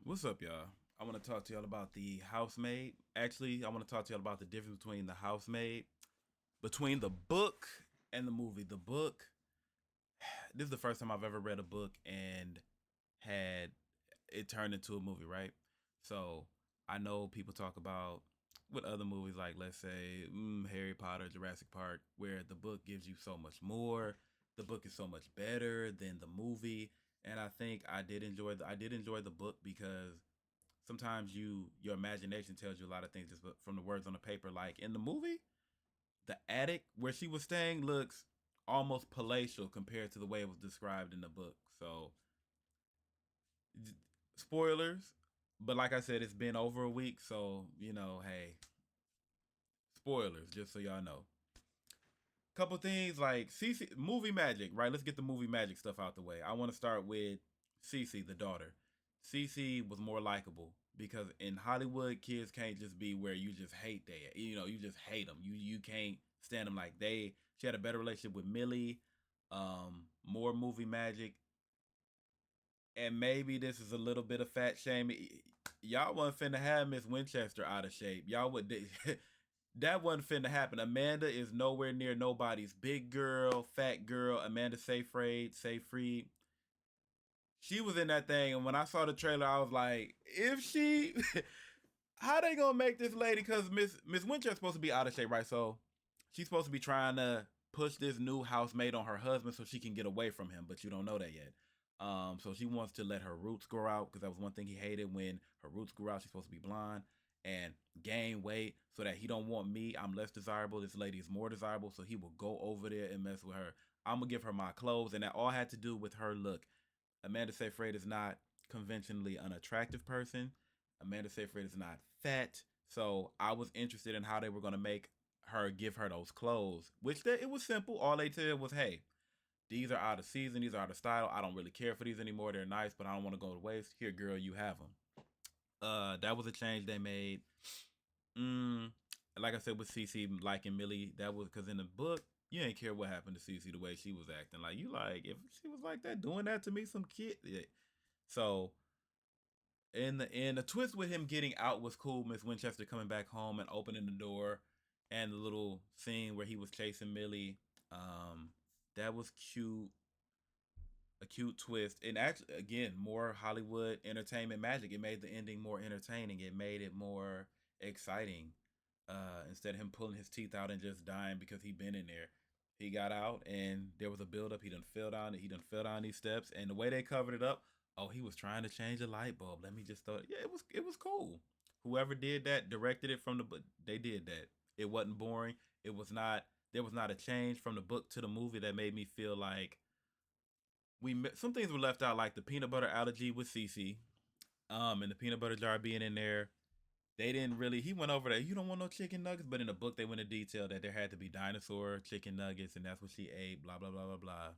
What's up, y'all? I want to talk to y'all about the Housemaid. Actually, I want to talk to y'all about the difference between the Housemaid, between the book and the movie. The book, this is the first time I've ever read a book and had it turned into a movie, right? So I know people talk about with other movies, like let's say Harry Potter, Jurassic Park, where the book gives you so much more. The book is so much better than the movie, and I think I did enjoy the book because sometimes your imagination tells you a lot of things just from the words on the paper. Like in the movie, the attic where she was staying looks almost palatial compared to the way it was described in the book. So spoilers, but like I said, it's been over a week, so hey, spoilers, just so y'all know. Couple things like Cece movie magic, right? Let's get the movie magic stuff out the way. I want to start with Cece, the daughter. Cece was more likable because in Hollywood, kids can't just be where you just hate they, you just hate them. You can't stand them like they. She had a better relationship with Millie, more movie magic, and maybe this is a little bit of fat shaming. Y'all wasn't finna have Miss Winchester out of shape. Y'all would that wasn't finna happen. Amanda is nowhere near nobody's big girl, fat girl. Amanda Seyfried. She was in that thing, and when I saw the trailer, I was like, if she, how they gonna make this lady? Because Miss Winchester's supposed to be out of shape, right? So she's supposed to be trying to push this new housemaid on her husband so she can get away from him, but you don't know that yet. So she wants to let her roots grow out because that was one thing he hated when her roots grew out. She's supposed to be blonde and gain weight so that he don't want me. I'm less desirable. This lady is more desirable, so he will go over there and mess with her. I'm gonna give her my clothes, and that all had to do with her look. Amanda Seyfried is not conventionally an attractive person. Amanda Seyfried is not fat. So I was interested in how they were going to make her give her those clothes, which it was simple. All they said was, hey, these are out of season. These are out of style. I don't really care for these anymore. They're nice, but I don't want to go to waste. Here, girl, you have them. That was a change they made. Mm, like I said with Cece liking Millie, that was because in the book, you ain't care what happened to Cece the way she was acting. Like you like if she was like that doing that to me, some kid. Yeah. So in the twist with him getting out was cool. Miss Winchester coming back home and opening the door, and the little scene where he was chasing Millie. Um, that was cute. A cute twist, and actually, again, more Hollywood entertainment magic. It made the ending more entertaining. It made it more exciting. Instead of him pulling his teeth out and just dying because he'd been in there, he got out and there was a buildup. He done fell down. He done fell down these steps, and the way they covered it up, oh, he was trying to change a light bulb. Let me just throw it. Yeah, it was cool. Whoever did that directed it from the book. They did that. It wasn't boring. It was not. There was not a change from the book to the movie that made me feel like some things were left out, like the peanut butter allergy with Cece, and the peanut butter jar being in there. They didn't really. He went over that. You don't want no chicken nuggets, but in the book they went into detail that there had to be dinosaur chicken nuggets, and that's what she ate. Blah blah blah blah blah.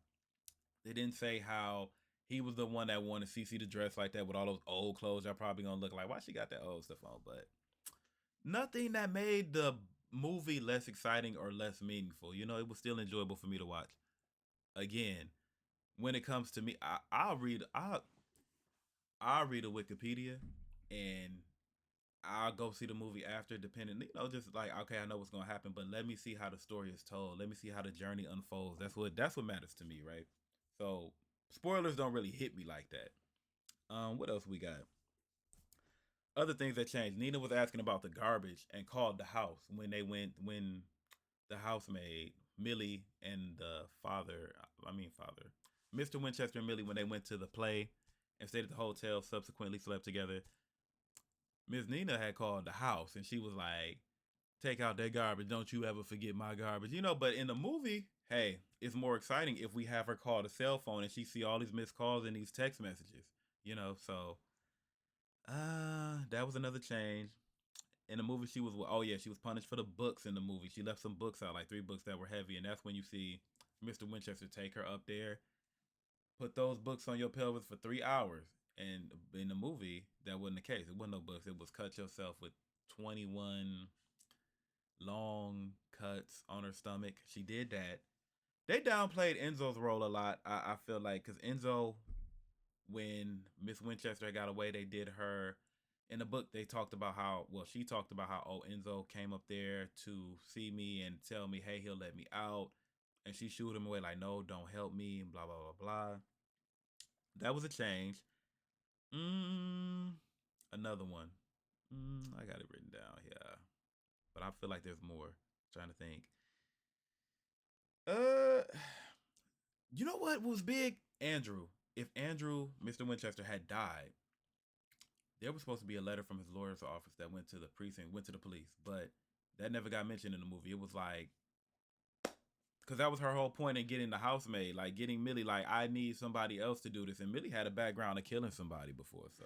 They didn't say how he was the one that wanted Cece to dress like that with all those old clothes. Y'all probably gonna look like why she got that old stuff on, but nothing that made the movie less exciting or less meaningful. It was still enjoyable for me to watch. Again, when it comes to me, I'll read a Wikipedia and I'll go see the movie after, depending, just like okay, I know what's gonna happen, but let me see how the story is told. Let me see how the journey unfolds. That's what matters to me, right? So spoilers don't really hit me like that. What else we got? Other things that changed. Nina was asking about the garbage and called the house when the housemaid Millie and the father, Mr. Winchester and Millie when they went to the play and stayed at the hotel, subsequently slept together. Miss Nina had called the house and she was like, take out that garbage. Don't you ever forget my garbage. But in the movie, hey, it's more exciting if we have her call the cell phone and she see all these missed calls and these text messages. So that was another change. In the movie, she was punished for the books in the movie. She left some books out, like three books that were heavy, and that's when you see Mr. Winchester take her up there, put those books on your pelvis for 3 hours. And in the movie, that wasn't the case. It wasn't no books. It was cut yourself with 21 long cuts on her stomach. She did that. They downplayed Enzo's role a lot. I feel like because Enzo, when Miss Winchester got away, they did her in the book. They talked about how she talked about how Enzo came up there to see me and tell me, hey, he'll let me out, and she shooed him away like, no, don't help me, and blah blah blah blah. That was a change. Mm, Another one. I got it written down. Yeah, but I feel like there's more. Trying to think. Uh, you know what was big? Andrew. If Andrew, Mr. Winchester, had died, there was supposed to be a letter from his lawyer's office that went to the precinct, went to the police, but that never got mentioned in the movie. It was like, because that was her whole point in getting the housemaid, like getting Millie, like, I need somebody else to do this. And Millie had a background of killing somebody before. So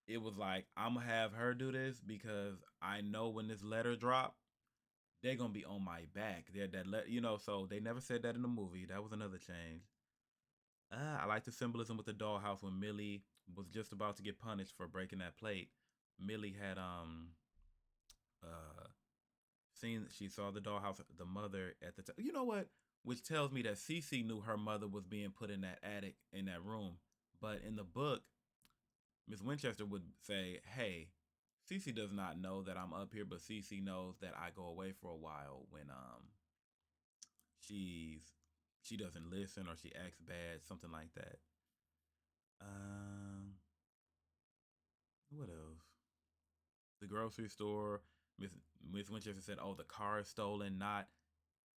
it was like, I'm going to have her do this because I know when this letter drop, they're going to be on my back. They're that, so they never said that in the movie. That was another change. I like the symbolism with the dollhouse when Millie was just about to get punished for breaking that plate. Millie had uh seen she saw the dollhouse, the mother at the time. You know what? Which tells me that Cece knew her mother was being put in that attic in that room. But in the book, Miss Winchester would say, "Hey, Cece does not know that I'm up here, but Cece knows that I go away for a while when she's she doesn't listen or she acts bad, something like that." Um, what else? The grocery store. Miss Miss Winchester said, "Oh, the car is stolen." Not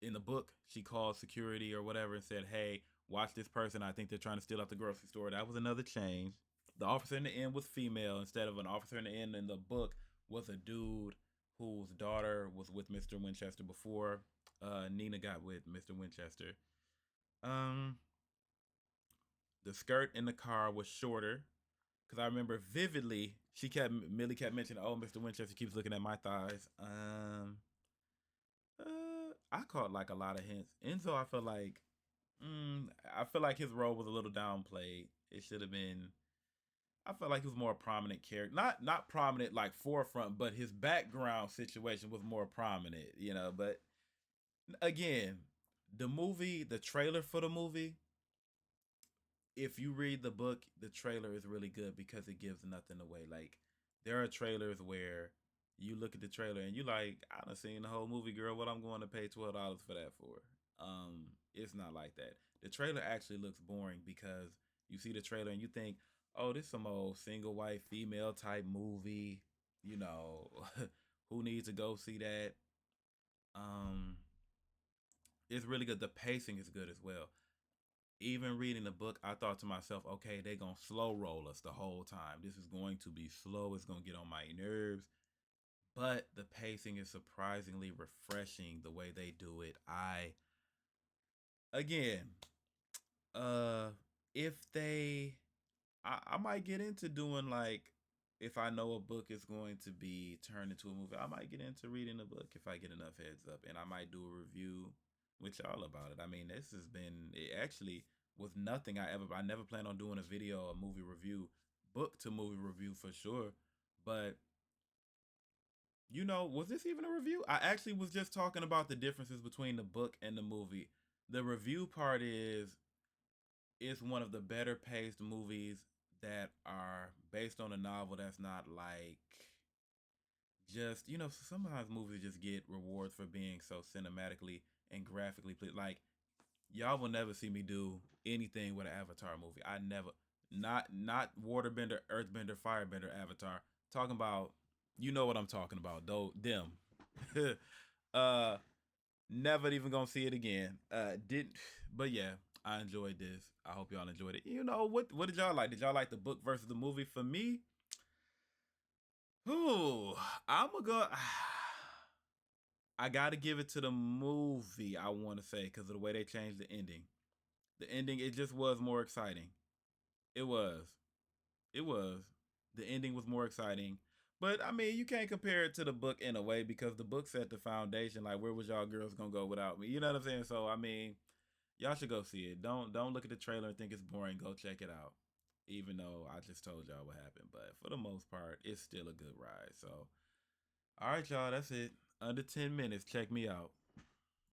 in the book. She called security or whatever and said, "Hey, watch this person. I think they're trying to steal out the grocery store." That was another change. The officer in the end was female instead of an officer in the end in the book was a dude whose daughter was with Mr. Winchester before Nina got with Mr. Winchester. Um, the skirt in the car was shorter because I remember vividly Millie kept mentioning, "Oh, Mr. Winchester keeps looking at my thighs." I caught like a lot of hints. Enzo, I feel like his role was a little downplayed. It should have been. I felt like he was more a prominent character, not prominent like forefront, but his background situation was more prominent. But again, the trailer for the movie, if you read the book, the trailer is really good because it gives nothing away. Like there are trailers where you look at the trailer and you like, I done seen the whole movie, girl. What I'm going to pay $12 for that for? It's not like that. The trailer actually looks boring because you see the trailer and you think, oh, this some old single white female type movie. You know, who needs to go see that? Um, it's really good. The pacing is good as well. Even reading the book, I thought to myself, okay, they're going to slow roll us the whole time. This is going to be slow. It's going to get on my nerves. But the pacing is surprisingly refreshing the way they do it. Again, uh, if I might get into doing like, if I know a book is going to be turned into a movie, I might get into reading a book if I get enough heads up. And I might do a review with y'all about it. I mean, this has been, it actually was nothing I never planned on doing a video, a movie review, book to movie review for sure. But, was this even a review? I actually was just talking about the differences between the book and the movie. The review part is it's one of the better paced movies that are based on a novel that's not like just sometimes movies just get rewards for being so cinematically and graphically like y'all will never see me do anything with an Avatar movie. I never, not waterbender, earthbender, firebender Avatar. Talking about, you know what I'm talking about, though them. uh Never even gonna see it again. Didn't But yeah, I enjoyed this. I hope y'all enjoyed it. What did y'all like? Did y'all like the book versus the movie? For me, who I'm gonna go. I gotta give it to the movie. I want to say because of the way they changed the ending. The ending, it just was more exciting. It was. It was. The ending was more exciting. But I mean, you can't compare it to the book in a way because the book set the foundation. Like, where was y'all girls gonna go without me? You know what I'm saying? So I mean, y'all should go see it. Don't look at the trailer and think it's boring. Go check it out. Even though I just told y'all what happened, but for the most part, it's still a good ride. So, all right, y'all, that's it. Under 10 minutes. Check me out.